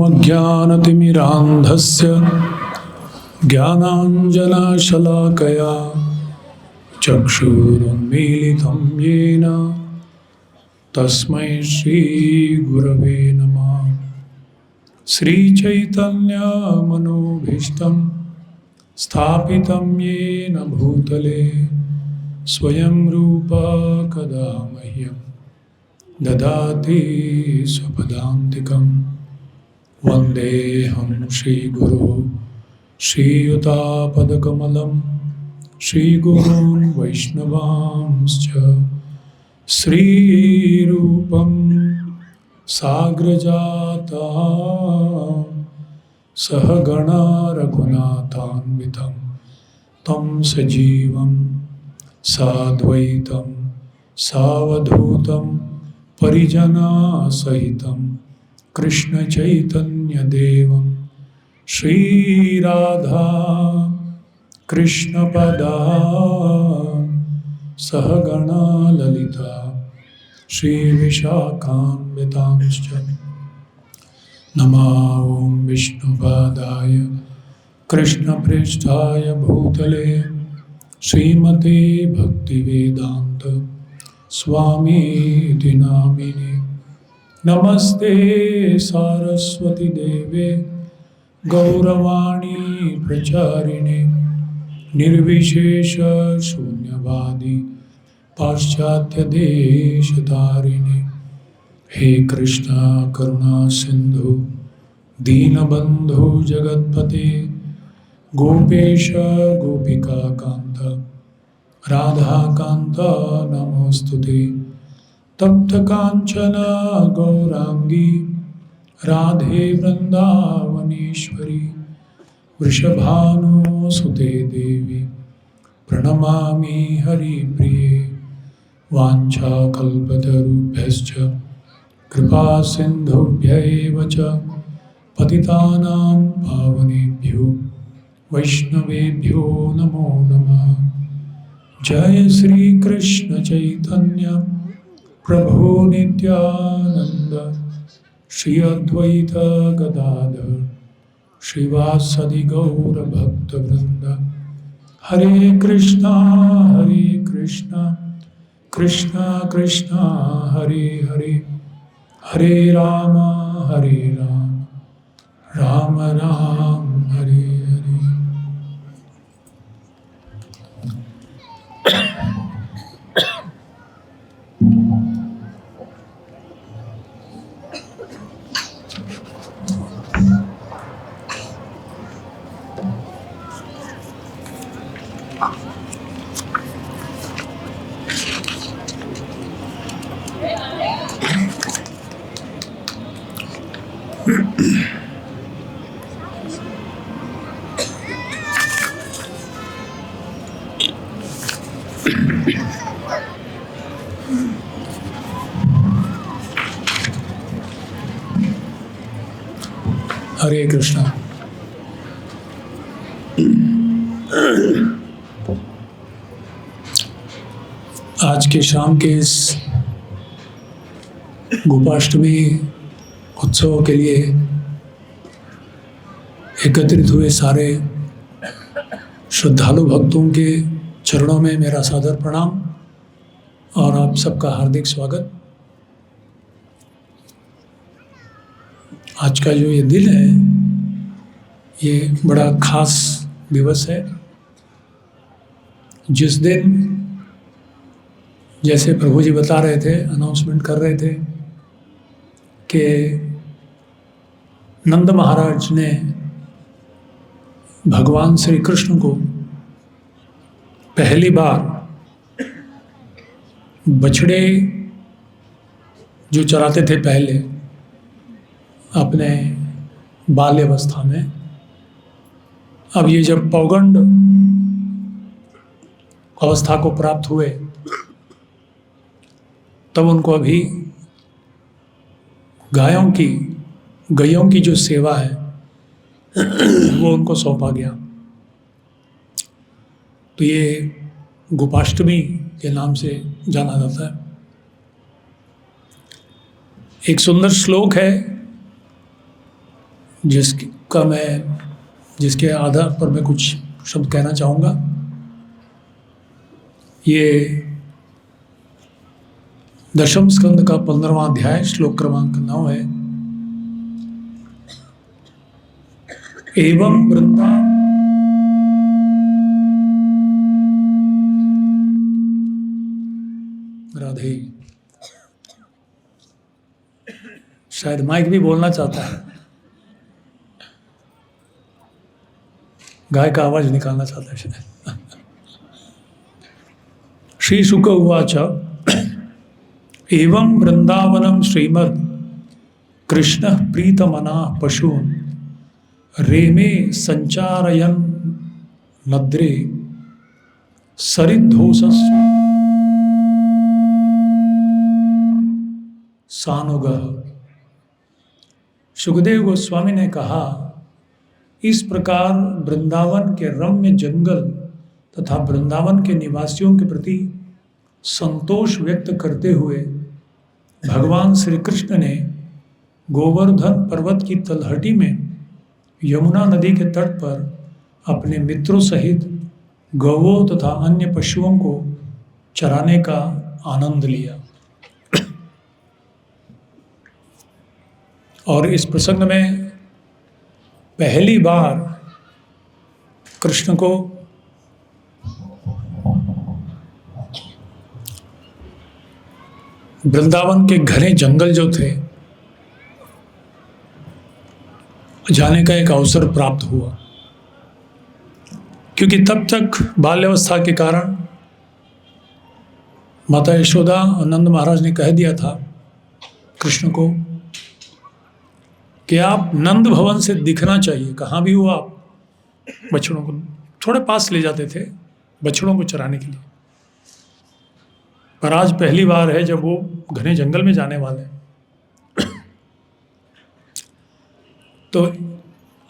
ओमज्ञानतिमिरान्धस्य ज्ञानाञ्जनशलाकया चक्षुरुन्मीलितं येन तस्मै श्रीगुरवे नमः। श्रीचैतन्यमनोभीष्टं स्थापितं येन भूतले स्वयं रूपा कदा मह्यं ददाति स्वपदान्तिकं। वन्देऽहं श्रीगुरुं श्रीयुतापदकमलं श्रीगुरून् वैष्णवांश्च श्रीरूपं साग्रजातं सहगणा रघुनाथान्वितं तं सजीवं साद्वैतं सावधूतं परिजनसहितं कृष्णचैतन्यदेवं श्रीराधा कृष्णपदा सहगणा ललिता श्रीविशाखान्वितांश्च। नमो ॐ विष्णुपादाय कृष्णप्रेष्ठाय भूतले श्रीमते भक्तिवेदान्त स्वामीति नामिने। नमस्ते सारस्वती देवे गौरवाणी प्रचारिणे निर्विशेष शून्यवादी पाश्चात्य देशतारिणे। हे कृष्णा करुणा सिंधु दीनबंधु जगत्पते गोपेश गोपिका कांत राधा कांत नमोस्तुते। तप्त कांचन गौरांगी राधे वृंदावनेश्वरी वृषभानुसुते देवी प्रणमामि हरिप्रिये। वाञ्छाकल्पतरुभ्यश्च कृपा सिन्धुभ्यैव च पतितानां पावनेभ्यो वैष्णवेभ्यो नमो नमः। जय श्री कृष्ण चैतन्य प्रभु नित्यानंद श्री अद्वैत गदाधर श्रीवासदि गौर भक्तवृंद। हरे कृष्णा कृष्णा कृष्णा हरे हरे हरे राम राम राम हरे हरे। हरे कृष्णा। आज के शाम के इस गोपाष्टमी उत्सव के लिए एकत्रित हुए सारे श्रद्धालु भक्तों के चरणों में मेरा सादर प्रणाम और आप सबका हार्दिक स्वागत। आज का जो ये दिन है ये बड़ा खास दिवस है, जिस दिन जैसे प्रभु जी बता रहे थे, अनाउंसमेंट कर रहे थे कि नंद महाराज ने भगवान श्री कृष्ण को पहली बार बछड़े जो चराते थे पहले अपने बाल्यावस्था में, अब ये जब पौगंड अवस्था को प्राप्त हुए तब उनको अभी गैयों की जो सेवा है वो उनको सौंपा गया। तो ये गोपाष्टमी के नाम से जाना जाता है। एक सुंदर श्लोक है जिसके आधार पर मैं कुछ शब्द कहना चाहूँगा। ये 10वें स्कंद का 15वां अध्याय श्लोक क्रमांक 9 है। एवं वृंदा राधे, शायद माइक भी बोलना चाहता है, गाय का आवाज निकालना चाहता है शायद। श्री शुक उवाच एवं वृंदावनम श्रीमद् कृष्ण प्रीतमना पशून् रेमे संचारयन् नद्रे सरिद्धोषस्व सानुगः। सुखदेव गोस्वामी ने कहा, इस प्रकार वृंदावन के रम्य जंगल तथा वृंदावन के निवासियों के प्रति संतोष व्यक्त करते हुए भगवान श्री कृष्ण ने गोवर्धन पर्वत की तलहटी में यमुना नदी के तट पर अपने मित्रों सहित गौओं तथा अन्य पशुओं को चराने का आनंद लिया। और इस प्रसंग में पहली बार कृष्ण को वृंदावन के घने जंगल जो थे जाने का एक अवसर प्राप्त हुआ, क्योंकि तब तक बाल्यावस्था के कारण माता यशोदा और नंद महाराज ने कह दिया था कृष्ण को कि आप नंद भवन से दिखना चाहिए, कहाँ भी हो आप। बछड़ों को थोड़े पास ले जाते थे बछड़ों को चराने के लिए, पर आज पहली बार है जब वो घने जंगल में जाने वाले हैं। तो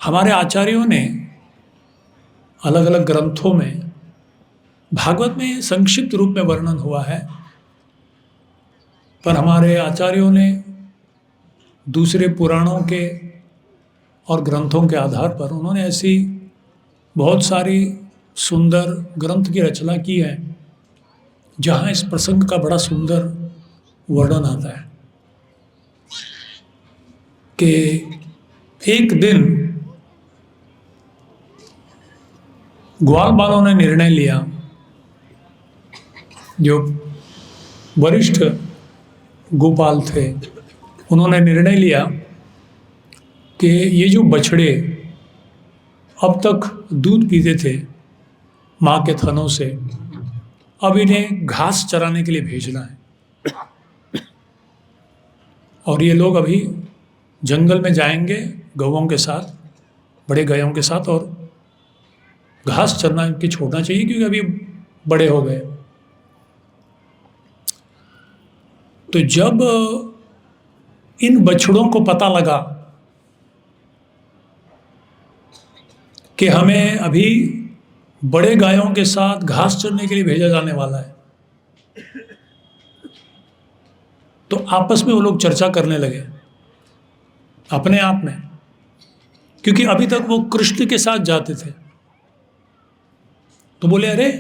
हमारे आचार्यों ने अलग अलग ग्रंथों में, भागवत में संक्षिप्त रूप में वर्णन हुआ है, पर हमारे आचार्यों ने दूसरे पुराणों के और ग्रंथों के आधार पर उन्होंने ऐसी बहुत सारी सुंदर ग्रंथ की रचना की है जहाँ इस प्रसंग का बड़ा सुंदर वर्णन आता है कि एक दिन ग्वाल बालों ने निर्णय लिया, जो वरिष्ठ गोपाल थे उन्होंने निर्णय लिया कि ये जो बछड़े अब तक दूध पीते थे माँ के थनों से, अब इन्हें घास चराने के लिए भेजना है। और ये लोग अभी जंगल में जाएंगे गौओं के साथ, बड़े गायों के साथ, और घास चरना इनके छोड़ना चाहिए क्योंकि अभी बड़े हो गए। तो जब इन बछड़ों को पता लगा कि हमें अभी बड़े गायों के साथ घास चरने के लिए भेजा जाने वाला है, तो आपस में वो लोग चर्चा करने लगे अपने आप में, क्योंकि अभी तक वो कृष्ण के साथ जाते थे। तो बोले, अरे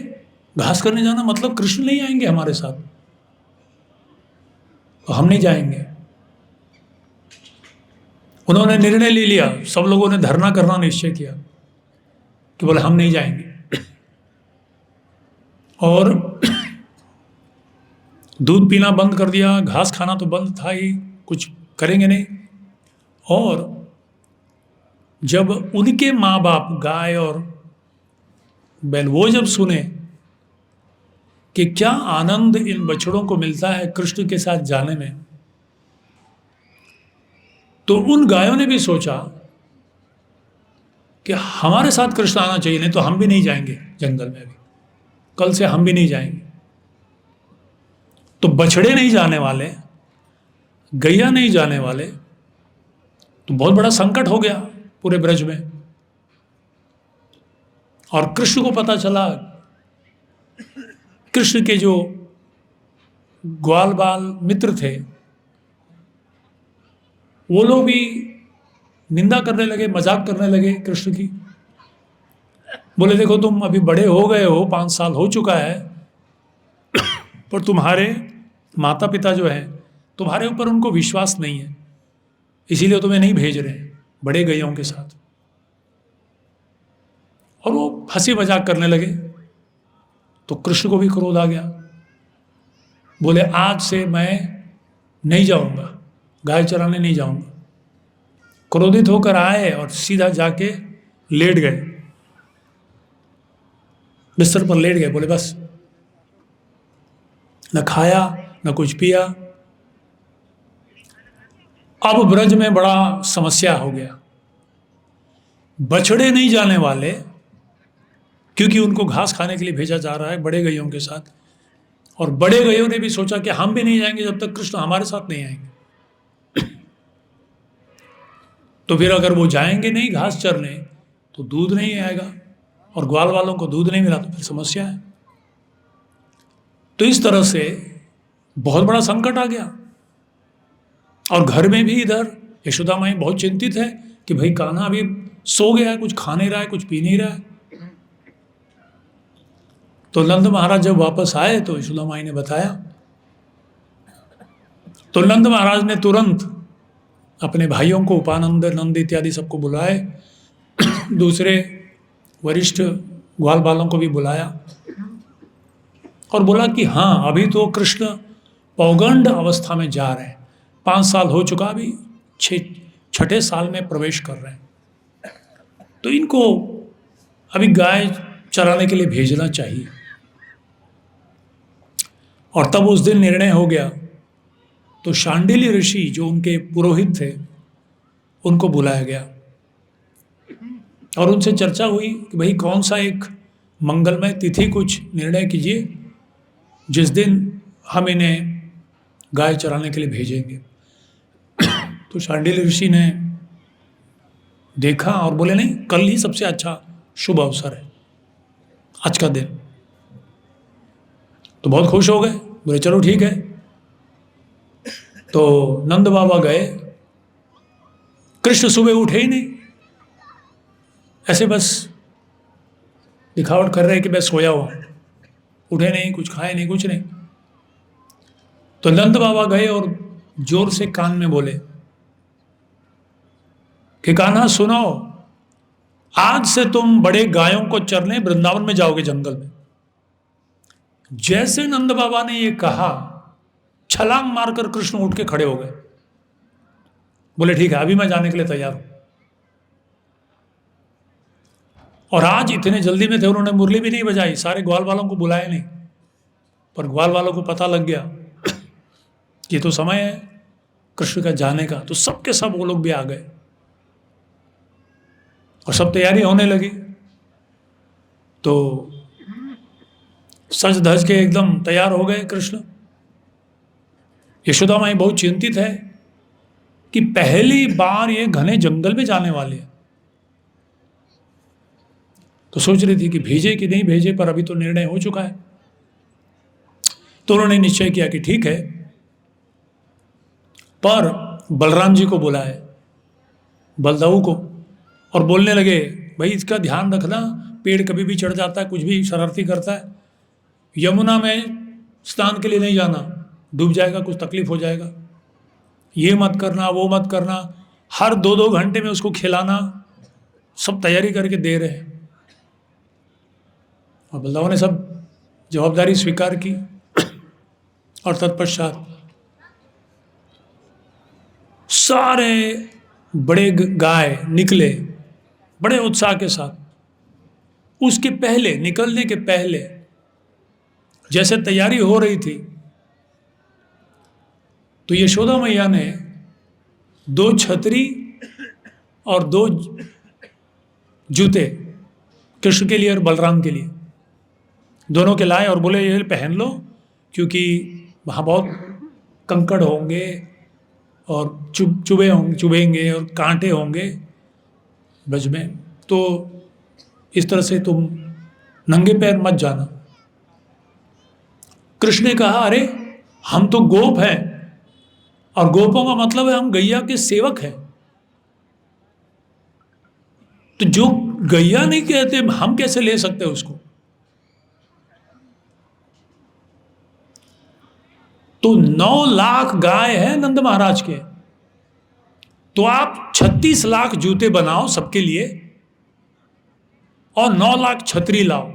घास करने जाना मतलब कृष्ण नहीं आएंगे हमारे साथ, तो हम नहीं जाएंगे। उन्होंने निर्णय ले लिया, सब लोगों ने धरना करना निश्चय किया कि बोले हम नहीं जाएंगे। और दूध पीना बंद कर दिया, घास खाना तो बंद था ही, कुछ करेंगे नहीं। और जब उनके माँ बाप गाय और बैल वो जब सुने कि क्या आनंद इन बछड़ों को मिलता है कृष्ण के साथ जाने में, तो उन गायों ने भी सोचा कि हमारे साथ कृष्ण आना चाहिए, नहीं तो हम भी नहीं जाएंगे जंगल में, अभी कल से हम भी नहीं जाएंगे। तो बछड़े नहीं जाने वाले, गैया नहीं जाने वाले, तो बहुत बड़ा संकट हो गया पूरे ब्रज में। और कृष्ण को पता चला, कृष्ण के जो ग्वाल बाल मित्र थे वो लोग भी निंदा करने लगे, मजाक करने लगे कृष्ण की। बोले देखो तुम अभी बड़े हो गए हो, 5 साल हो चुका है, पर तुम्हारे माता पिता जो हैं तुम्हारे ऊपर उनको विश्वास नहीं है, इसीलिए तुम्हें नहीं भेज रहे हैं बड़े गैयों के साथ। और वो हंसी मजाक करने लगे। तो कृष्ण को भी क्रोध आ गया। बोले आज से मैं नहीं जाऊंगा, गाय चराने नहीं जाऊंगा। क्रोधित होकर आए और सीधा जाके लेट गए, बिस्तर पर लेट गए। बोले बस, न खाया न कुछ पिया। अब ब्रज में बड़ा समस्या हो गया। बछड़े नहीं जाने वाले, क्योंकि उनको घास खाने के लिए भेजा जा रहा है बड़े गैयों के साथ। और बड़े गैयों ने भी सोचा कि हम भी नहीं जाएंगे जब तक कृष्ण हमारे साथ नहीं आएंगे। तो फिर अगर वो जाएंगे नहीं घास चरने तो दूध नहीं आएगा, और ग्वाल वालों को दूध नहीं मिला तो फिर समस्या है। तो इस तरह से बहुत बड़ा संकट आ गया। और घर में भी इधर यशोदा माई बहुत चिंतित है कि भाई कान्हा अभी सो गया है, कुछ खा नहीं रहा है, कुछ पी नहीं रहा है। तो नंद महाराज जब वापस आए तो यशोदा माई ने बताया। तो नंद महाराज ने तुरंत अपने भाइयों को, उपानंद, नंद इत्यादि सबको बुलाए, दूसरे वरिष्ठ ग्वाल बालों को भी बुलाया और बोला कि हाँ अभी तो कृष्ण पौगंड अवस्था में जा रहे हैं, 5 साल हो चुका, अभी 6ठे साल में प्रवेश कर रहे हैं, तो इनको अभी गाय चराने के लिए भेजना चाहिए। और तब उस दिन निर्णय हो गया। तो शांडिल्य ऋषि जो उनके पुरोहित थे उनको बुलाया गया और उनसे चर्चा हुई कि भाई कौन सा एक मंगलमय तिथि, कुछ निर्णय कीजिए जिस दिन हम इन्हें गाय चराने के लिए भेजेंगे। तो शांडिल्य ऋषि ने देखा और बोले नहीं, कल ही सबसे अच्छा शुभ अवसर है, आज का दिन। तो बहुत खुश हो गए, बोले चलो ठीक है। तो नंद बाबा गए। कृष्ण सुबह उठे ही नहीं, ऐसे बस दिखावट कर रहे कि मैं सोया हुआ, उठे नहीं, कुछ खाए नहीं, कुछ नहीं। तो नंद बाबा गए और जोर से कान में बोले कि कान्हा सुनो, आज से तुम बड़े गायों को चरने वृंदावन में जाओगे, जंगल में। जैसे नंद बाबा ने ये कहा, छलांग मारकर कृष्ण उठ के खड़े हो गए। बोले ठीक है, अभी मैं जाने के लिए तैयार हूं। और आज इतने जल्दी में थे, उन्होंने मुरली भी नहीं बजाई, सारे ग्वाल वालों को बुलाए नहीं। पर ग्वाल वालों को पता लग गया कि तो समय है कृष्ण का जाने का, तो सबके सब वो लोग भी आ गए और सब तैयारी होने लगी। तो सज धज के एकदम तैयार हो गए कृष्ण। यशोदा माई बहुत चिंतित है कि पहली बार ये घने जंगल में जाने वाले हैं। तो सोच रही थी कि भेजे कि नहीं भेजे, पर अभी तो निर्णय हो चुका है। तो उन्होंने निश्चय किया कि ठीक है। पर बलराम जी को बुलाए, बलदाऊ को, और बोलने लगे भाई इसका ध्यान रखना, पेड़ कभी भी चढ़ जाता है, कुछ भी शरारती करता है। यमुना में स्नान के लिए नहीं जाना, डूब जाएगा, कुछ तकलीफ हो जाएगा। ये मत करना, वो मत करना। हर 2-2 घंटे में उसको खिलाना, सब तैयारी करके दे रहे हैं। और बलदाऊ ने सब जवाबदारी स्वीकार की। और तत्पश्चात सारे बड़े गाय निकले बड़े उत्साह के साथ। उसके पहले, निकलने के पहले जैसे तैयारी हो रही थी, तो यशोदा मैया ने 2 छतरी और 2 जूते कृष्ण के लिए और बलराम के लिए दोनों के लाए और बोले ये पहन लो, क्योंकि वहाँ बहुत कंकड़ होंगे और चुभेंगे और कांटे होंगे ब्रज में, तो इस तरह से तुम नंगे पैर मत जाना। कृष्ण ने कहा अरे हम तो गोप हैं, और गोपों का मतलब है हम गैया के सेवक हैं, तो जो गैया नहीं कहते, हम कैसे ले सकते उसको? तो 9 लाख गाय है नंद महाराज के, तो आप 36 लाख जूते बनाओ सबके लिए और 9 लाख छतरी लाओ,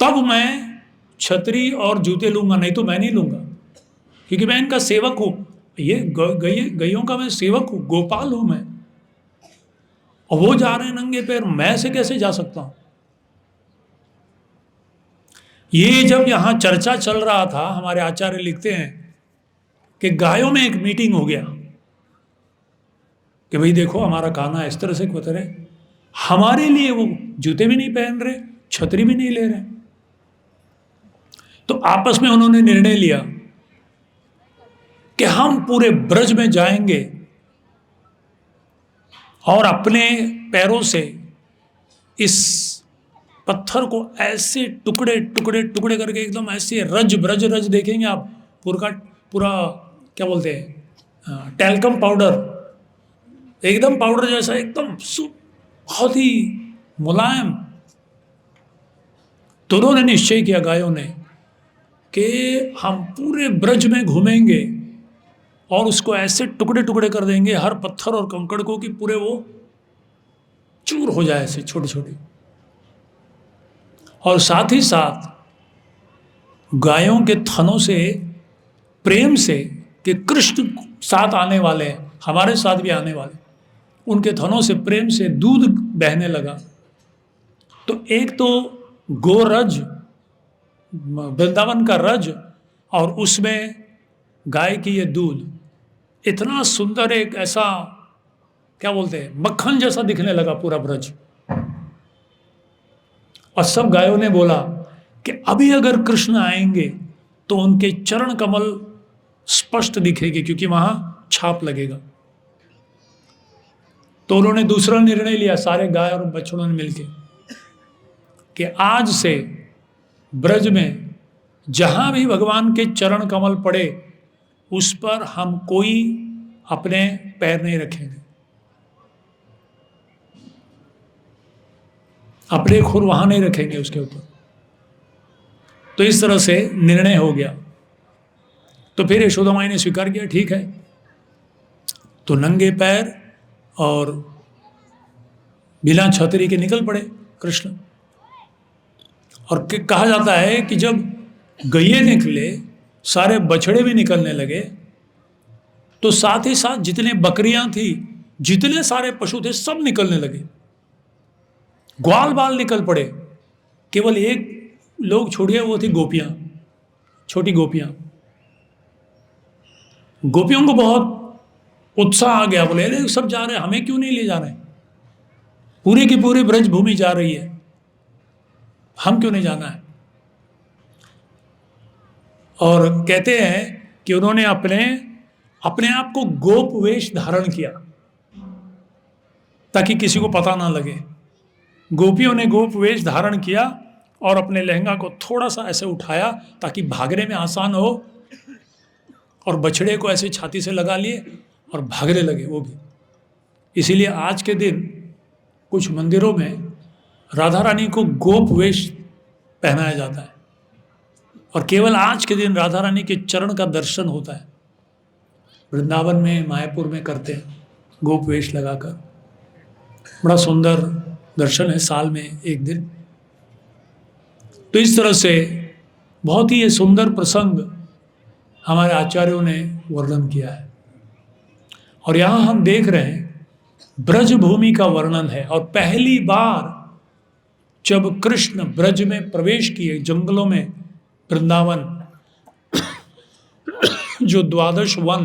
तब मैं छतरी और जूते लूंगा, नहीं तो मैं नहीं लूंगा, क्योंकि मैं इनका सेवक हूं। ये गैयों का मैं सेवक हूं, गोपाल हूं मैं, और वो जा रहे हैं नंगे पैर, मैं ऐसे कैसे जा सकता हूं? ये जब यहां चर्चा चल रहा था, हमारे आचार्य लिखते हैं कि गायों में एक मीटिंग हो गया कि भाई देखो हमारा कान्हा इस तरह से कुतर है, हमारे लिए वो जूते भी नहीं पहन रहे, छतरी भी नहीं ले रहे। तो आपस में उन्होंने निर्णय लिया कि हम पूरे ब्रज में जाएंगे और अपने पैरों से इस पत्थर को ऐसे टुकड़े टुकड़े टुकड़े करके एकदम ऐसे रज ब्रज रज देखेंगे आप, पूरा क्या बोलते हैं, टैल्कम पाउडर, एकदम पाउडर जैसा, एकदम बहुत ही मुलायम। तो उन्होंने निश्चय किया गायों ने कि हम पूरे ब्रज में घूमेंगे और उसको ऐसे टुकड़े टुकड़े कर देंगे हर पत्थर और कंकड़ को कि पूरे वो चूर हो जाए, ऐसे छोटे छोटे। और साथ ही साथ गायों के थनों से प्रेम से, कि कृष्ण साथ आने वाले हैं, हमारे साथ भी आने वाले, उनके थनों से प्रेम से दूध बहने लगा। तो एक तो गोरज, वृंदावन का रज, और उसमें गाय की ये दूध, इतना सुंदर, एक ऐसा क्या बोलते हैं, मक्खन जैसा दिखने लगा पूरा ब्रज। और सब गायों ने बोला कि अभी अगर कृष्ण आएंगे तो उनके चरण कमल स्पष्ट दिखेगी, क्योंकि वहां छाप लगेगा। तो उन्होंने दूसरा निर्णय लिया, सारे गाय और बछड़ों ने मिलकर, कि आज से ब्रज में जहां भी भगवान के चरण कमल पड़े उस पर हम कोई अपने पैर नहीं रखेंगे, अपने खुर वहां नहीं रखेंगे उसके ऊपर। तो इस तरह से निर्णय हो गया। तो फिर यशोदा माई ने स्वीकार किया, ठीक है। तो नंगे पैर और बिना छतरी के निकल पड़े कृष्ण। और कहा जाता है कि जब गैये निकले, सारे बछड़े भी निकलने लगे, तो साथ ही साथ जितने बकरियां थी, जितने सारे पशु थे, सब निकलने लगे, ग्वाल बाल निकल पड़े। केवल एक लोग छोड़िए, वो थी गोपियां, छोटी गोपियां। गोपियों को बहुत उत्साह आ गया, बोले अरे सब जा रहे हैं, हमें क्यों नहीं ले जा रहे? पूरी की पूरी ब्रज भूमि जा रही है, हम क्यों नहीं जाना है? और कहते हैं कि उन्होंने अपने आप को गोप वेश धारण किया ताकि किसी को पता ना लगे। गोपियों ने गोप वेश धारण किया और अपने लहंगा को थोड़ा सा ऐसे उठाया ताकि भागने में आसान हो, और बछड़े को ऐसे छाती से लगा लिए और भागने लगे वो भी। इसीलिए आज के दिन कुछ मंदिरों में राधा रानी को गोप वेश पहनाया जाता है, और केवल आज के दिन राधा रानी के चरण का दर्शन होता है। वृंदावन में, मायापुर में करते हैं गोप वेश लगाकर, बड़ा सुंदर दर्शन है साल में एक दिन। तो इस तरह से बहुत ही ये सुंदर प्रसंग हमारे आचार्यों ने वर्णन किया है। और यहाँ हम देख रहे हैं ब्रज भूमि का वर्णन है। और पहली बार जब कृष्ण ब्रज में प्रवेश किए, जंगलों में, वृंदावन जो 12 वन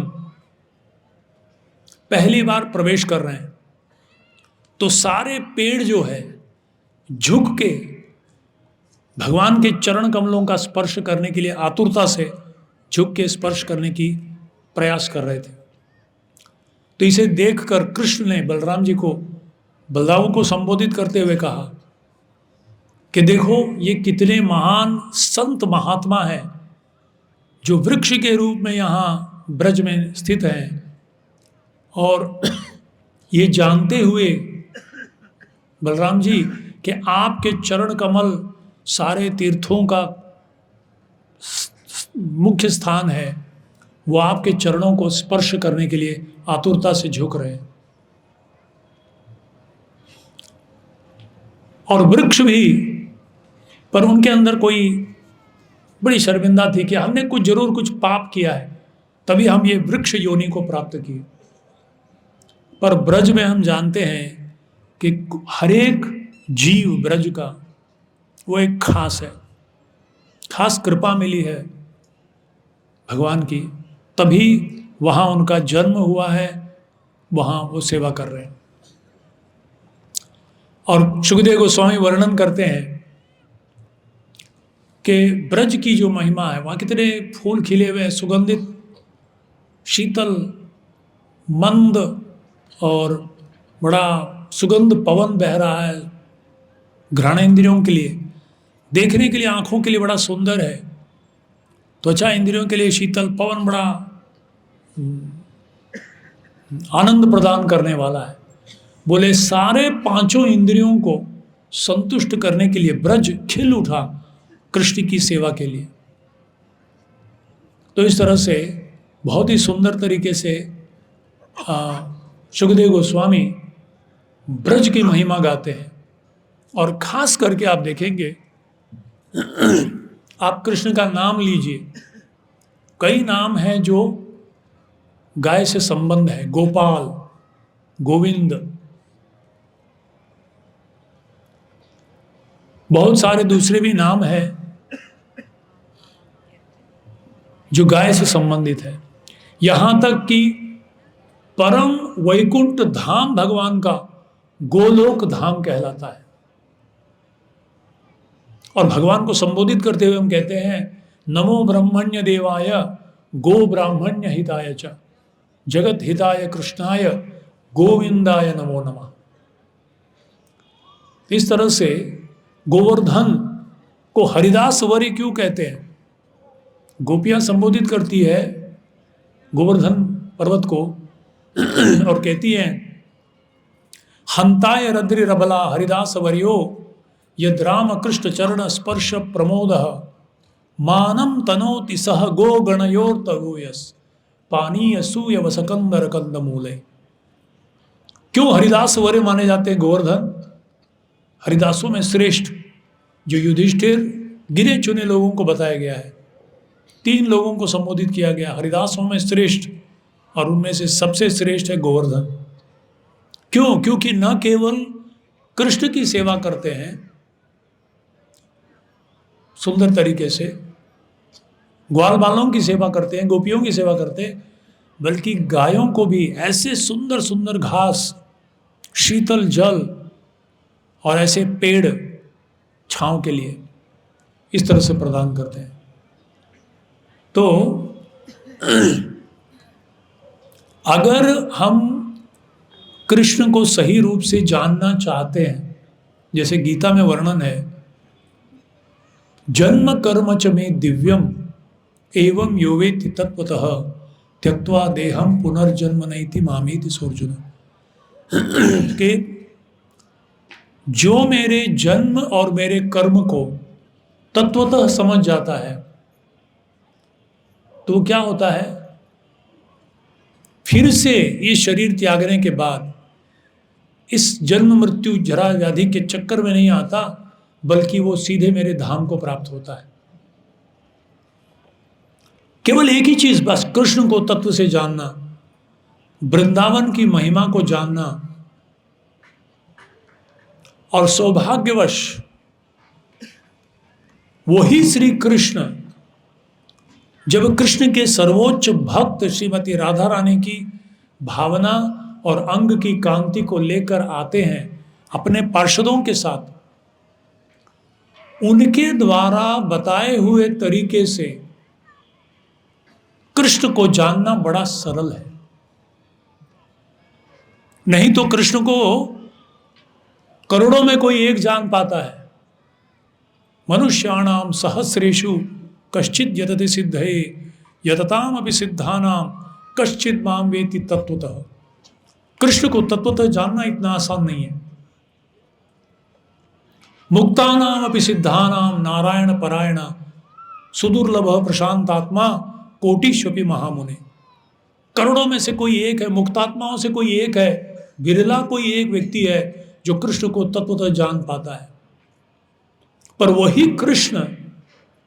पहली बार प्रवेश कर रहे हैं, तो सारे पेड़ जो है झुक के भगवान के चरण कमलों का स्पर्श करने के लिए आतुरता से झुक के स्पर्श करने की प्रयास कर रहे थे। तो इसे देखकर कृष्ण ने बलराम जी को, बलदाऊ को संबोधित करते हुए कहा कि देखो ये कितने महान संत महात्मा हैं जो वृक्ष के रूप में यहाँ ब्रज में स्थित हैं, और ये जानते हुए बलराम जी कि आपके चरण कमल सारे तीर्थों का मुख्य स्थान है, वो आपके चरणों को स्पर्श करने के लिए आतुरता से झुक रहे हैं। और वृक्ष भी, पर उनके अंदर कोई बड़ी शर्मिंदा थी कि हमने कुछ जरूर कुछ पाप किया है, तभी हम ये वृक्ष योनि को प्राप्त किए। पर ब्रज में हम जानते हैं कि हर एक जीव ब्रज का वो एक खास है, खास कृपा मिली है भगवान की, तभी वहाँ उनका जन्म हुआ है, वहाँ वो सेवा कर रहे हैं। और सुखदेव गोस्वामी वर्णन करते हैं कि ब्रज की जो महिमा है, वहाँ कितने फूल खिले हुए, सुगंधित, शीतल, मंद और बड़ा सुगंध पवन बह रहा है, घ्राणेंद्रियों के लिए, देखने के लिए, आँखों के लिए बड़ा सुंदर है, त्वचा इंद्रियों के लिए शीतल, पवन बड़ा आनंद प्रदान करने वाला है। बोले सारे पांचों इंद्रियों को संतुष्ट करने के लिए ब्रज खिल उठा कृष्ण की सेवा के लिए। तो इस तरह से बहुत ही सुंदर तरीके से सुखदेव गोस्वामी ब्रज की महिमा गाते हैं। और खास करके आप देखेंगे, आप कृष्ण का नाम लीजिए, कई नाम हैं जो गाय से संबंध है, गोपाल, गोविंद, बहुत सारे दूसरे भी नाम हैं जो गाय से संबंधित है। यहां तक कि परम वैकुंठ धाम भगवान का गोलोक धाम कहलाता है। और भगवान को संबोधित करते हुए हम कहते हैं, नमो ब्रह्मण्य देवाय गो ब्राह्मण्य हिताय च जगत हिताय कृष्णाय गोविंदाय नमो नमः। इस तरह से गोवर्धन को हरिदास वरी क्यों कहते हैं? गोपियां संबोधित करती है गोवर्धन पर्वत को और कहती हैं, हंताय रद्रि रबला हरिदास वर्यो यद राम कृष्ण चरण स्पर्श प्रमोद मानम तनोति सह गो गणयोर तगोयस पानीय सूय वसकंदर कंदमूले। क्यों हरिदास वर्य माने जाते हैं गोवर्धन? हरिदासों में श्रेष्ठ, जो युधिष्ठिर गिने चुने लोगों को बताया गया है, 3 लोगों को संबोधित किया गया, हरिदासों में श्रेष्ठ, और उनमें से सबसे श्रेष्ठ है गोवर्धन। क्यों? क्योंकि न केवल कृष्ण की सेवा करते हैं सुंदर तरीके से, ग्वाल बालों की सेवा करते हैं, गोपियों की सेवा करते हैं, बल्कि गायों को भी ऐसे सुंदर सुंदर घास, शीतल जल और ऐसे पेड़ छांव के लिए इस तरह से प्रदान करते हैं। तो अगर हम कृष्ण को सही रूप से जानना चाहते हैं, जैसे गीता में वर्णन है, जन्म कर्म च में दिव्यम एवं योवेति तत्वतः त्यक्त्वा देहम पुनर्जन्म नैति मामेति सोर्जुन। कि जो मेरे जन्म और मेरे कर्म को तत्वतः समझ जाता है, तो क्या होता है, फिर से ये शरीर त्यागने के बाद इस जन्म मृत्यु जरा व्याधि के चक्कर में नहीं आता, बल्कि वो सीधे मेरे धाम को प्राप्त होता है। केवल एक ही चीज बस, कृष्ण को तत्व से जानना, वृंदावन की महिमा को जानना। और सौभाग्यवश वही श्री कृष्ण जब कृष्ण के सर्वोच्च भक्त श्रीमती राधा रानी की भावना और अंग की कांति को लेकर आते हैं अपने पार्षदों के साथ, उनके द्वारा बताए हुए तरीके से कृष्ण को जानना बड़ा सरल है। नहीं तो कृष्ण को करोड़ों में कोई एक जान पाता है। मनुष्याणाम सहस्रेषु कश्चित यतति सिद्धये यतताम अपि सिद्धानाम कश्चित माम वेति तत्वतः। कृष्ण को तत्वतः जानना इतना आसान नहीं है। मुक्तानाम अपि सिद्धानाम नारायण परायण सुदुर्लभ प्रशांतात्मा कोटिष्वपि महामुने। करोड़ों में से कोई एक है, मुक्तात्माओं से कोई एक है, विरला कोई एक व्यक्ति है जो कृष्ण को तत्वतः जान पाता है। पर वही कृष्ण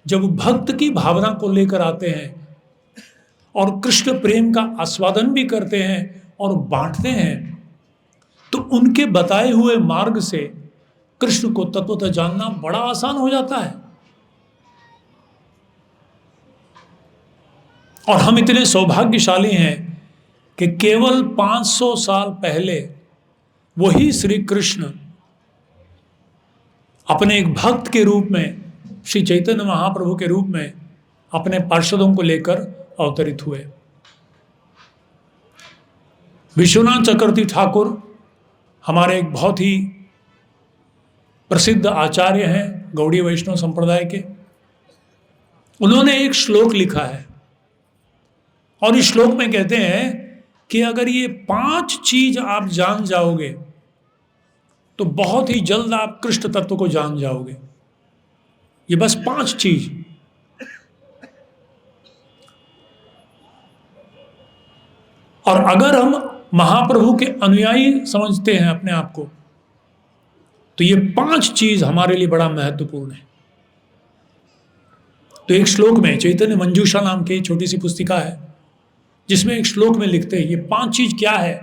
जब भक्त की भावना को लेकर आते हैं और कृष्ण प्रेम का आस्वादन भी करते हैं और बांटते हैं, तो उनके बताए हुए मार्ग से कृष्ण को तत्वतः जानना बड़ा आसान हो जाता है। और हम इतने सौभाग्यशाली हैं कि केवल 500 साल पहले वही श्री कृष्ण अपने एक भक्त के रूप में, श्री चैतन्य महाप्रभु के रूप में अपने पार्षदों को लेकर अवतरित हुए। विश्वनाथ चक्रवर्ती ठाकुर हमारे एक बहुत ही प्रसिद्ध आचार्य हैं गौड़ीय वैष्णव संप्रदाय के। उन्होंने एक श्लोक लिखा है और इस श्लोक में कहते हैं कि अगर ये 5 चीज आप जान जाओगे तो बहुत ही जल्द आप कृष्ण तत्व को जान जाओगे। ये बस 5 चीज। और अगर हम महाप्रभु के अनुयायी समझते हैं अपने आप को, तो ये 5 चीज हमारे लिए बड़ा महत्वपूर्ण है। तो एक श्लोक में, चैतन्य मंजूषा नाम की छोटी सी पुस्तिका है जिसमें एक श्लोक में लिखते हैं ये 5 चीज क्या है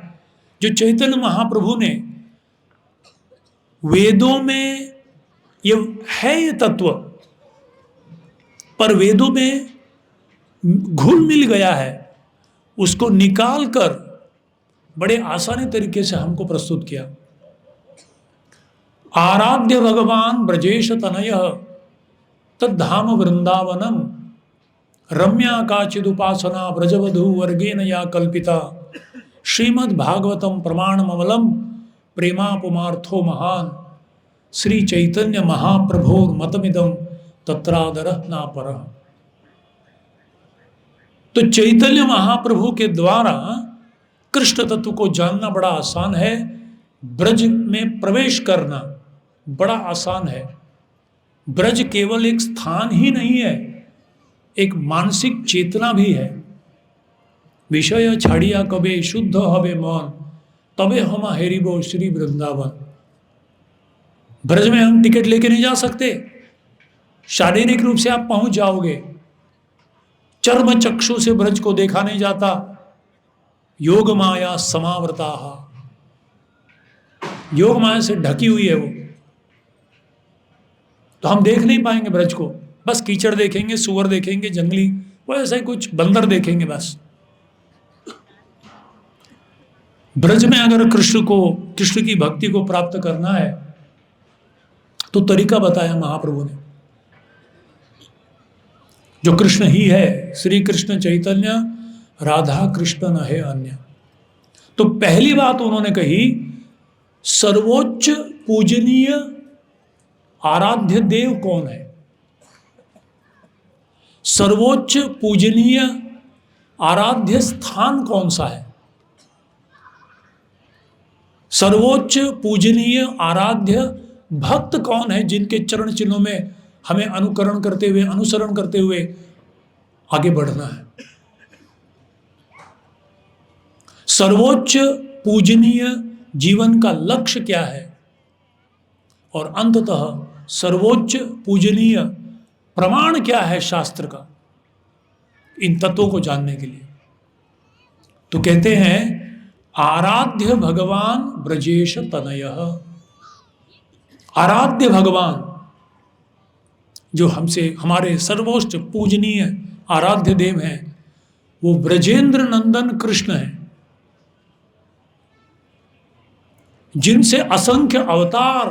जो चैतन्य महाप्रभु ने वेदों में, ये है ये तत्व, पर वेदों में घुल मिल गया है, उसको निकाल कर बड़े आसानी तरीके से हमको प्रस्तुत किया। आराध्य भगवान ब्रजेश तनय तद्धाम वृंदावनम रम्या काचिदुपासना ब्रजवधू वर्गेन या कल्पिता श्रीमद् भागवतम प्रमाणमवलम प्रेमापुमार्थो महान श्री चैतन्य महाप्रभोर मतमिदम तत्रादरः नापरः। तो चैतन्य महाप्रभु के द्वारा कृष्ण तत्व को जानना बड़ा आसान है, ब्रज में प्रवेश करना बड़ा आसान है। ब्रज केवल एक स्थान ही नहीं है, एक मानसिक चेतना भी है। विषय छाड़िया कबे शुद्ध हवे मन तबे हम हेरिबो श्री वृंदावन। ब्रज में हम टिकट लेके नहीं जा सकते, शारीरिक रूप से आप पहुंच जाओगे, चर्म चक्षु से ब्रज को देखा नहीं जाता। योग माया समावृता, योग माया से ढकी हुई है वो, तो हम देख नहीं पाएंगे ब्रज को। बस कीचड़ देखेंगे, सुअर देखेंगे, जंगली, वो ऐसा ही कुछ बंदर देखेंगे बस। ब्रज में अगर कृष्ण की भक्ति को प्राप्त करना है तो तरीका बताया महाप्रभु ने, जो कृष्ण ही है, श्री कृष्ण चैतन्य राधा कृष्ण न है अन्य। तो पहली बात उन्होंने कही, सर्वोच्च पूजनीय आराध्य देव कौन है, सर्वोच्च पूजनीय आराध्य स्थान कौन सा है, सर्वोच्च पूजनीय आराध्य भक्त कौन है जिनके चरण चिन्हों में हमें अनुसरण करते हुए आगे बढ़ना है। सर्वोच्च पूजनीय जीवन का लक्ष्य क्या है और अंततः सर्वोच्च पूजनीय प्रमाण क्या है शास्त्र का, इन तत्वों को जानने के लिए। तो कहते हैं आराध्य भगवान ब्रजेश तनयः। आराध्य भगवान जो हमसे हमारे सर्वोच्च पूजनीय आराध्य देव हैं, वो ब्रजेंद्र नंदन कृष्ण हैं, जिनसे असंख्य अवतार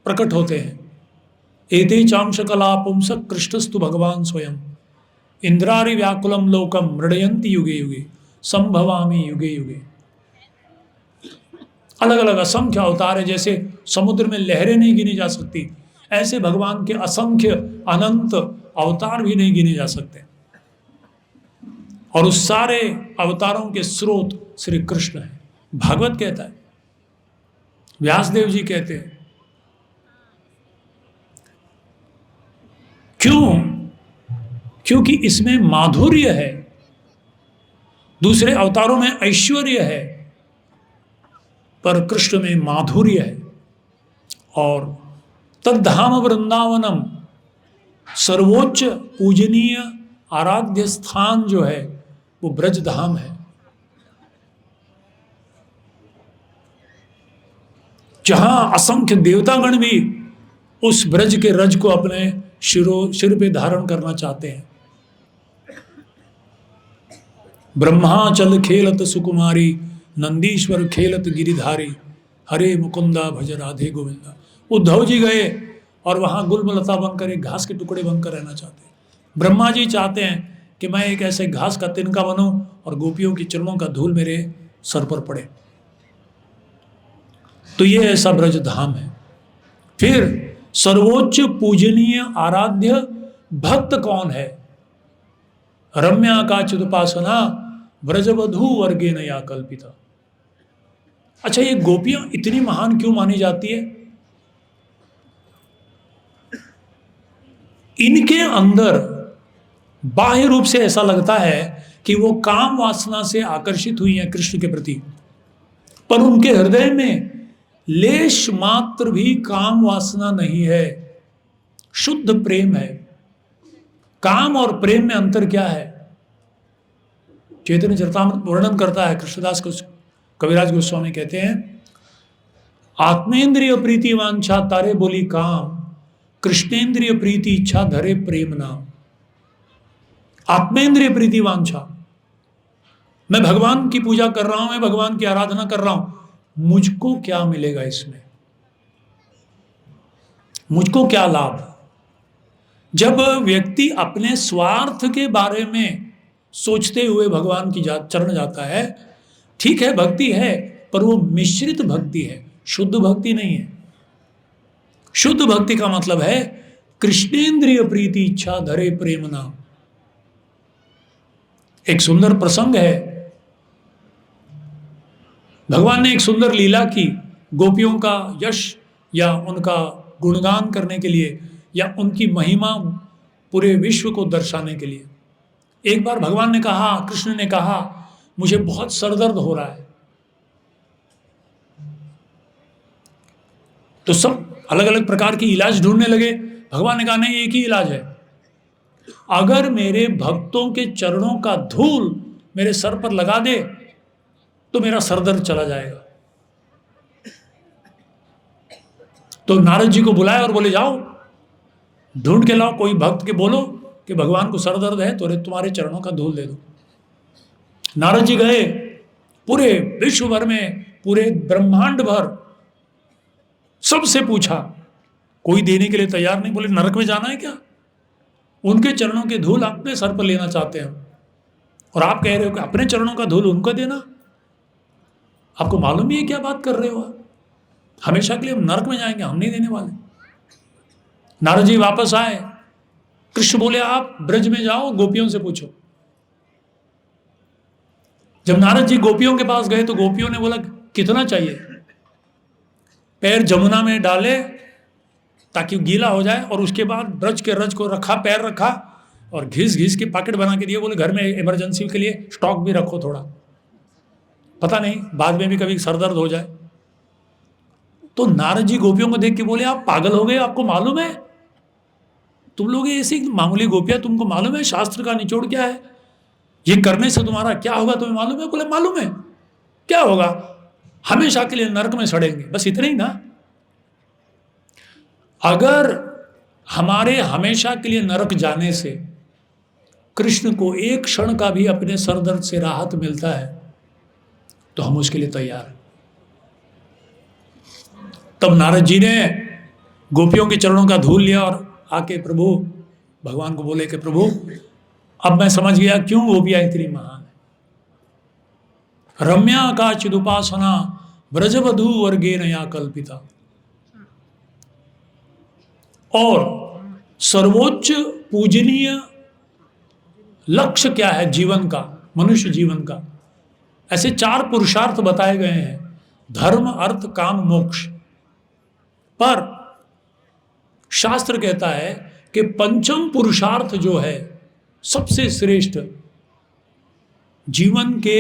प्रकट होते हैं। एते चांश कला पुंसक कृष्णस्तु भगवान स्वयं इंद्रारि व्याकुलम लोकम मृडयंति युगे युगे संभवामि युगे युगे। अलग अलग असंख्य अवतार है, जैसे समुद्र में लहरें नहीं गिनी जा सकती, ऐसे भगवान के असंख्य अनंत अवतार भी नहीं गिने जा सकते। और उस सारे अवतारों के स्रोत श्री कृष्ण है। भागवत कहता है, व्यासदेव जी कहते हैं क्यों? क्योंकि इसमें माधुर्य है, दूसरे अवतारों में ऐश्वर्य है, पर कृष्ण में माधुर्य है। और तद्धाम वृंदावनम, सर्वोच्च पूजनीय आराध्य स्थान जो है वो ब्रज धाम है, जहां असंख्य देवतागण भी उस ब्रज के रज को अपने सिर पे धारण करना चाहते हैं। ब्रह्माचल खेलत सुकुमारी, नंदीश्वर खेलत गिरिधारी, हरे मुकुंदा भज राधे गोविंदा। उद्धव जी गए और वहां गुलमलता बनकर एक घास के टुकड़े बनकर रहना चाहते हैं। ब्रह्मा जी चाहते हैं कि मैं एक ऐसे घास का तिनका बनूं और गोपियों की चरणों का धूल मेरे सर पर पड़े। तो ये ऐसा ब्रज धाम है। फिर सर्वोच्च पूजनीय आराध्य भक्त कौन है? रम्या का चिदुपासना ब्रजवधू वर्गे नया कल्पिता। अच्छा, ये गोपियां इतनी महान क्यों मानी जाती है? इनके अंदर बाह्य रूप से ऐसा लगता है कि वो काम वासना से आकर्षित हुई हैं कृष्ण के प्रति, पर उनके हृदय में लेश मात्र भी काम वासना नहीं है, शुद्ध प्रेम है। काम और प्रेम में अंतर क्या है? चैतन्य चरितामृत वर्णन करता है कृष्णदास को, कविराज गोस्वामी कहते हैं, आत्मेंद्रिय प्रीति वांछा तारे बोली काम, कृष्णेंद्रिय प्रीति इच्छा धरे प्रेम नाम। आत्मेंद्रिय प्रीति वांछा, मैं भगवान की पूजा कर रहा हूं, मैं भगवान की आराधना कर रहा हूं, मुझको क्या मिलेगा इसमें, मुझको क्या लाभ? जब व्यक्ति अपने स्वार्थ के बारे में सोचते हुए भगवान की चरण जाता है, ठीक है भक्ति है, पर वो मिश्रित भक्ति है, शुद्ध भक्ति नहीं है। शुद्ध भक्ति का मतलब है कृष्णेंद्रिय प्रीति इच्छा धरे प्रेम नाम। एक सुंदर प्रसंग है, भगवान ने एक सुंदर लीला की गोपियों का यश या उनका गुणगान करने के लिए, या उनकी महिमा पूरे विश्व को दर्शाने के लिए। एक बार भगवान ने कहा, कृष्ण ने कहा, मुझे बहुत सरदर्द हो रहा है। तो सब अलग अलग प्रकार की इलाज ढूंढने लगे। भगवान ने कहा नहीं, एक ही इलाज है, अगर मेरे भक्तों के चरणों का धूल मेरे सर पर लगा दे तो मेरा सरदर्द चला जाएगा। तो नारद जी को बुलाया और बोले जाओ ढूंढ के लाओ, कोई भक्त के बोलो कि भगवान को सरदर्द है तो तुम्हारे चरणों का धूल दे दो। नारद जी गए, पूरे विश्व भर में, पूरे ब्रह्मांड भर सबसे पूछा, कोई देने के लिए तैयार नहीं। बोले नरक में जाना है क्या? उनके चरणों के धूल अपने सर पर लेना चाहते हैं, और आप कह रहे हो कि अपने चरणों का धूल उनको देना? आपको मालूम ही है क्या बात कर रहे हो? हमेशा के लिए हम नरक में जाएंगे, हम नहीं देने वाले। नारद जी वापस आए, कृष्ण बोले आप ब्रज में जाओ, गोपियों से पूछो। जब नारद जी गोपियों के पास गए तो गोपियों ने बोला कितना चाहिए? पैर जमुना में डाले ताकि गीला हो जाए, और उसके बाद ब्रज के रज को रखा, पैर रखा और घिस घिस के पैकेट बना के दिए। बोले घर में इमरजेंसी के लिए स्टॉक भी रखो थोड़ा, पता नहीं बाद में भी कभी सरदर्द हो जाए। तो नारद जी गोपियों को देख के बोले आप पागल हो गए, आपको मालूम है तुम लोग ऐसी मामूली गोपियां, तुमको मालूम है शास्त्र का निचोड़ क्या है, ये करने से तुम्हारा क्या होगा तुम्हें मालूम है? बोले मालूम है, क्या होगा? हमेशा के लिए नरक में सड़ेंगे, बस इतना ही ना। अगर हमारे हमेशा के लिए नरक जाने से कृष्ण को एक क्षण का भी अपने सरदर्द से राहत मिलता है तो हम उसके लिए तैयार हैं। तब नारद जी ने गोपियों के चरणों का धूल लिया और आके प्रभु भगवान को बोले कि प्रभु अब मैं समझ गया क्यों गोपियां इतनी महान है। रम्या का चिदुपासना ब्रजवधू वर्गे नया कल्पिता। और सर्वोच्च पूजनीय लक्ष्य क्या है जीवन का, मनुष्य जीवन का? ऐसे 4 पुरुषार्थ बताए गए हैं, धर्म अर्थ काम मोक्ष। पर शास्त्र कहता है कि पंचम पुरुषार्थ जो है, सबसे श्रेष्ठ जीवन के,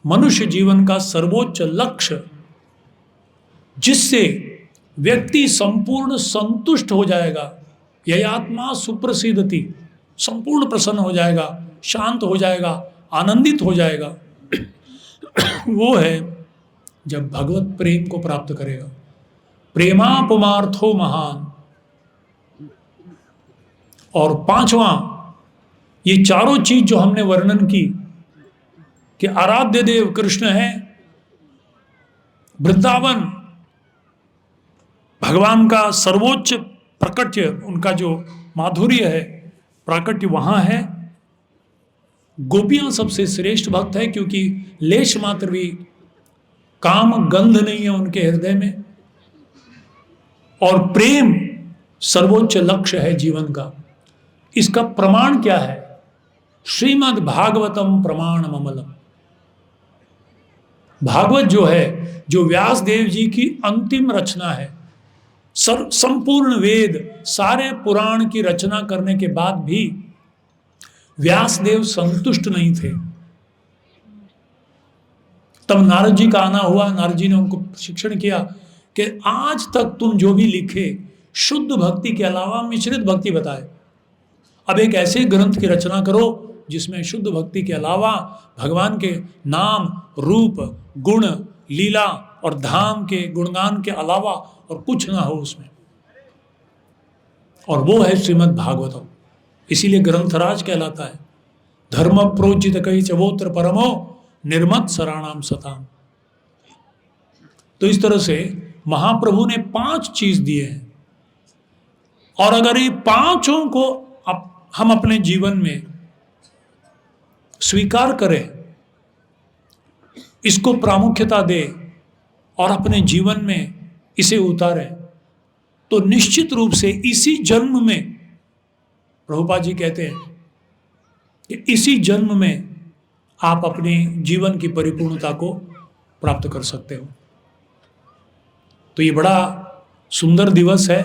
मनुष्य जीवन का सर्वोच्च लक्ष्य, जिससे व्यक्ति संपूर्ण संतुष्ट हो जाएगा, यह आत्मा सुप्रसिद्धति, संपूर्ण प्रसन्न हो जाएगा, शांत हो जाएगा, आनंदित हो जाएगा, वो है जब भगवत प्रेम को प्राप्त करेगा। प्रेमापमार्थो महान। और पांचवा, ये चारों चीज जो हमने वर्णन की कि आराध्य देव कृष्ण है, वृंदावन भगवान का सर्वोच्च प्रकट्य, उनका जो माधुर्य है प्राकट्य वहां है। गोपियां सबसे श्रेष्ठ भक्त है, क्योंकि लेश मात्र भी काम गंध नहीं है उनके हृदय में, और प्रेम सर्वोच्च लक्ष्य है जीवन का। इसका प्रमाण क्या है? श्रीमद् भागवतम प्रमाण ममलम। भागवत जो है, जो व्यास देव जी की अंतिम रचना है, संपूर्ण वेद, सारे पुराण की रचना करने के बाद भी व्यास देव संतुष्ट नहीं थे। तब नारद जी का आना हुआ, नारद जी ने उनको शिक्षण किया कि आज तक तुम जो भी लिखे शुद्ध भक्ति के अलावा मिश्रित भक्ति बताए, अब एक ऐसे ग्रंथ की रचना करो जिसमें शुद्ध भक्ति के अलावा भगवान के नाम, रूप, गुण, लीला और धाम के गुणगान के अलावा और कुछ ना हो उसमें। और वो है श्रीमद् भागवतम। इसीलिए ग्रंथराज कहलाता है। धर्म प्रोजित कई चवोत्र परमो निर्मत सराणाम सताम। तो इस तरह से महाप्रभु ने 5 चीज दिए हैं, और अगर ये पांचों को हम अपने जीवन में स्वीकार करें, इसको प्रामुख्यता दें और अपने जीवन में इसे उतारें, तो निश्चित रूप से इसी जन्म में, प्रभुपाद जी कहते हैं कि इसी जन्म में आप अपने जीवन की परिपूर्णता को प्राप्त कर सकते हो। तो ये बड़ा सुंदर दिवस है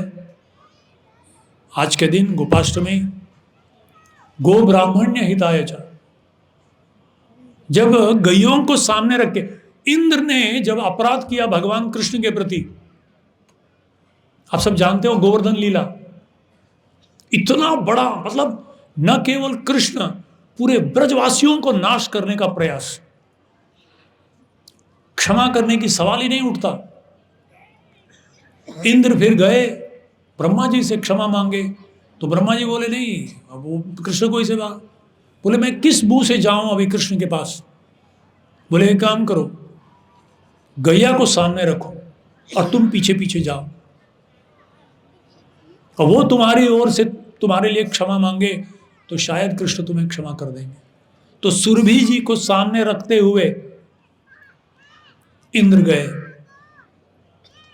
आज के दिन, गोपाष्टमी। गो ब्राह्मण्य हिताय च। जब गैयों को सामने रख के इंद्र ने जब अपराध किया भगवान कृष्ण के प्रति, आप सब जानते हो गोवर्धन लीला, इतना बड़ा, मतलब न केवल कृष्ण, पूरे ब्रजवासियों को नाश करने का प्रयास, क्षमा करने की सवाल ही नहीं उठता। इंद्र फिर गए ब्रह्मा जी से क्षमा मांगे, तो ब्रह्मा जी बोले नहीं, अब वो कृष्ण को इसे बात, बोले मैं किस मुंह से जाऊं अभी कृष्ण के पास। बोले एक काम करो, गैया को सामने रखो और तुम पीछे पीछे जाओ, और वो तुम्हारी ओर से तुम्हारे लिए क्षमा मांगे तो शायद कृष्ण तुम्हें क्षमा कर देंगे। तो सुरभि जी को सामने रखते हुए इंद्र गए।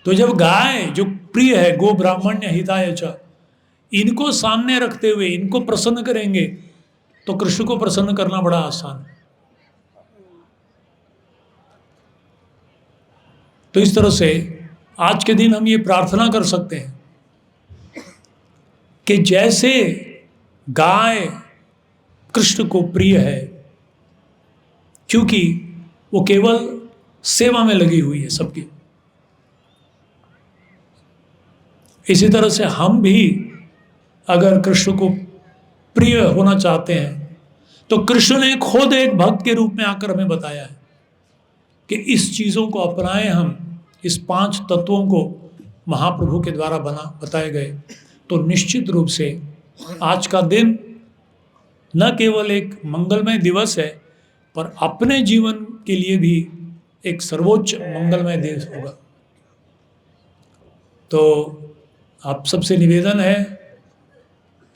तो जब गाय जो प्रिय है, गो ब्राह्मण्य हिताय च, इनको सामने रखते हुए इनको प्रसन्न करेंगे तो कृष्ण को प्रसन्न करना बड़ा आसान है। तो इस तरह से आज के दिन हम ये प्रार्थना कर सकते हैं कि जैसे गाय कृष्ण को प्रिय है, क्योंकि वो केवल सेवा में लगी हुई है सबकी, इसी तरह से हम भी अगर कृष्ण को प्रिय होना चाहते हैं तो कृष्ण ने खुद एक भक्त के रूप में आकर हमें बताया है कि इस चीज़ों को अपनाएं हम, इस 5 तत्वों को महाप्रभु के द्वारा बताए गए, तो निश्चित रूप से आज का दिन न केवल एक मंगलमय दिवस है, पर अपने जीवन के लिए भी एक सर्वोच्च मंगलमय दिवस होगा। तो आप सबसे निवेदन है,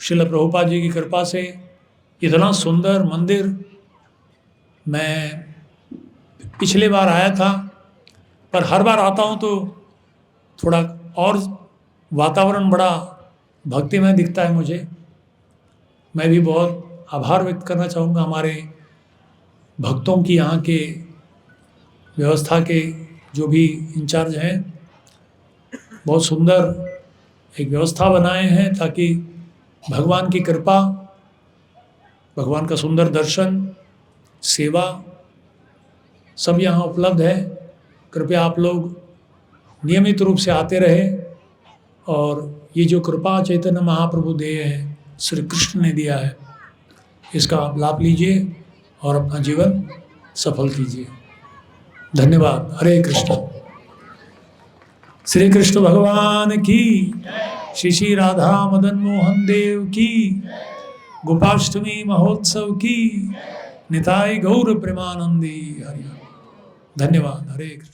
श्रील प्रभुपाद जी की कृपा से इतना सुंदर मंदिर, मैं पिछले बार आया था, पर हर बार आता हूँ तो थोड़ा और वातावरण बड़ा भक्तिमय दिखता है मुझे। मैं भी बहुत आभार व्यक्त करना चाहूँगा हमारे भक्तों की, यहाँ के व्यवस्था के जो भी इंचार्ज हैं, बहुत सुंदर एक व्यवस्था बनाए हैं ताकि भगवान की कृपा, भगवान का सुंदर दर्शन, सेवा सब यहाँ उपलब्ध है। कृपया आप लोग नियमित रूप से आते रहे और ये जो कृपा चैतन्य महाप्रभु देय है, श्री कृष्ण ने दिया है, इसका आप लाभ लीजिए और अपना जीवन सफल कीजिए। धन्यवाद। हरे कृष्ण। श्री कृष्ण भगवान की, श्री श्री राधा मदन मोहन देव की, गोपाष्टमी महोत्सव की, निताई गौर प्रेमानंदी हरि। धन्यवाद। हरे कृष्ण।